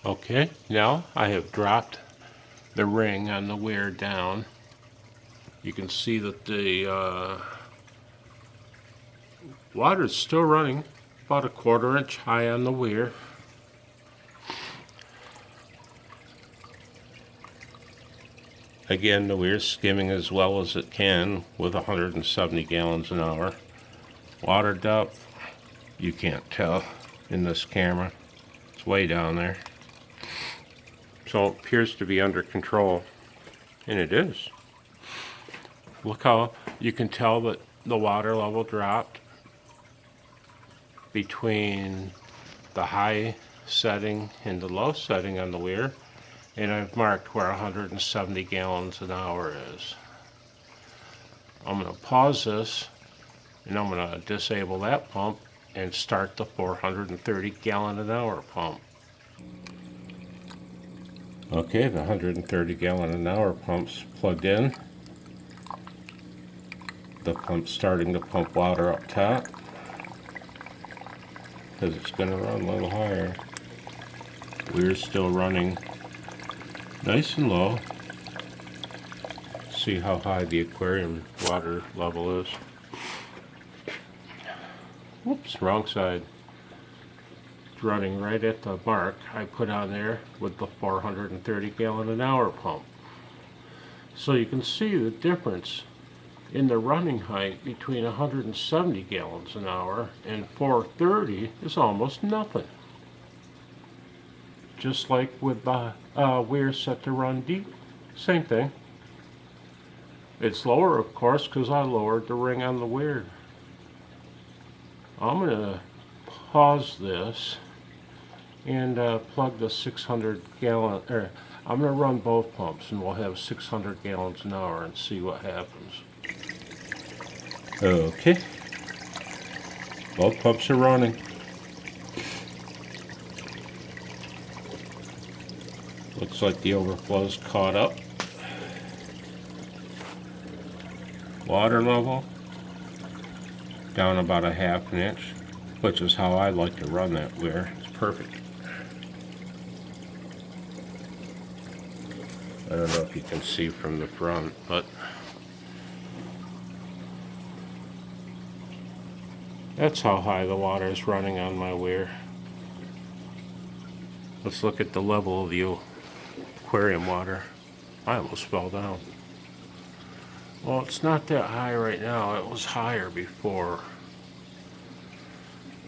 Okay, now I have dropped the ring on the weir down. You can see that the water is still running about a 1/4 inch high on the weir. Again, the weir's skimming as well as it can with 170 gallons an hour. Water depth, you can't tell in this camera. It's way down there. So it appears to be under control, and it is. Look how you can tell that the water level dropped between the high setting and the low setting on the weir. And I've marked where 170 gallons an hour is. I'm going to pause this, and I'm going to disable that pump and start the 430 gallon an hour pump. Okay, the 130 gallon an hour pump's plugged in. The pump's starting to pump water up top because it's going to run a little higher. We're still running nice and low. See how high the aquarium water level is. Whoops, wrong side. It's running right at the mark I put on there with the 430 gallon an hour pump. So you can see the difference in the running height between 170 gallons an hour and 430 is almost nothing. Just like with the weir set to run deep, same thing. It's lower, of course, because I lowered the ring on the weir. I'm going to pause this and plug the 600 gallon, I'm going to run both pumps and we'll have 600 gallons an hour and see what happens. Okay, both pumps are running. Looks like the overflow's caught up. Water level down about a 1/2 inch, which is how I like to run that weir. It's perfect. I don't know if you can see from the front, but that's how high the water is running on my weir. Let's look at the level of the aquarium water. I almost fell down. Well, it's not that high right now. It was higher before.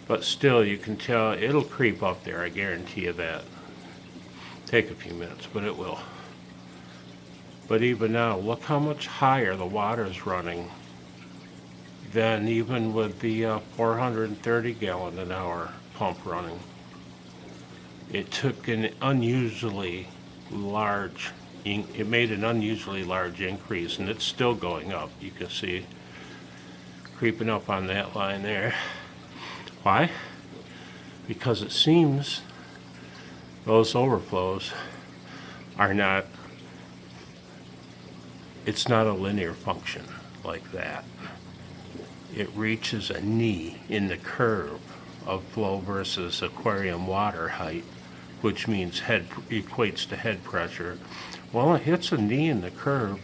But still, you can tell it'll creep up there. I guarantee you that. Take a few minutes, but it will. But even now, look how much higher the water is running than even with the 430 gallon an hour pump running. It took an unusually large, it made an unusually large increase, and it's still going up. You can see creeping up on that line there. Why? Because it seems those overflows are not, it's not a linear function like that. It reaches a knee in the curve of flow versus aquarium water height, which means head equates to head pressure. Well, it hits a knee in the curve,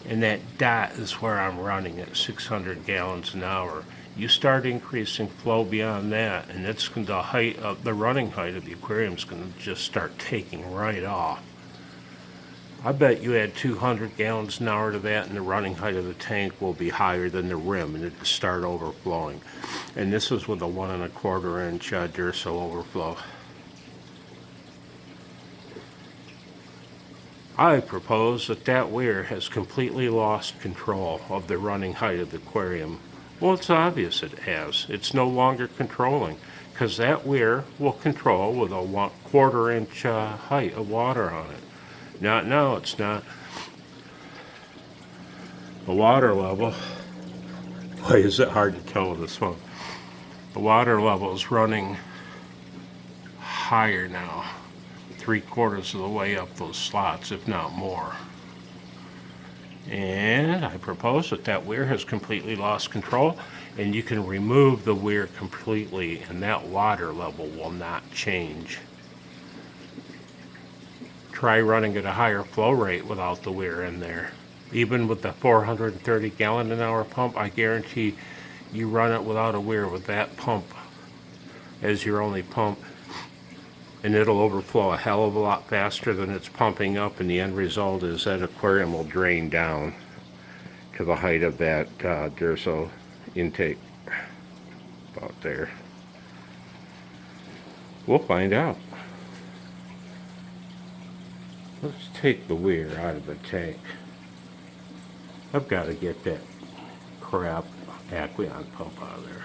and that dot is where I'm running at 600 gallons an hour. You start increasing flow beyond that, and it's going to height of the running height of the aquarium is going to just start taking right off. I bet you add 200 gallons an hour to that, and the running height of the tank will be higher than the rim, and it'll start overflowing. And this is with a 1 1/4 inch Durso overflow. I propose that that weir has completely lost control of the running height of the aquarium. Well, it's obvious it has. It's no longer controlling, because that weir will control with a 1/4 inch height of water on it. Not now, it's not. The water level, boy, is it hard to tell with this one. The water level is running higher now, 3/4 of the way up those slots, if not more. And I propose that that weir has completely lost control, and you can remove the weir completely, and that water level will not change. try running at a higher flow rate without the weir in there. Even with the 430 gallon an hour pump, I guarantee you run it without a weir with that pump as your only pump, and it'll overflow a hell of a lot faster than it's pumping up, and the end result is that aquarium will drain down to the height of that Durso intake about there. We'll find out. Let's take the weir out of the tank. I've got to get that crap Aqueon pump out of there.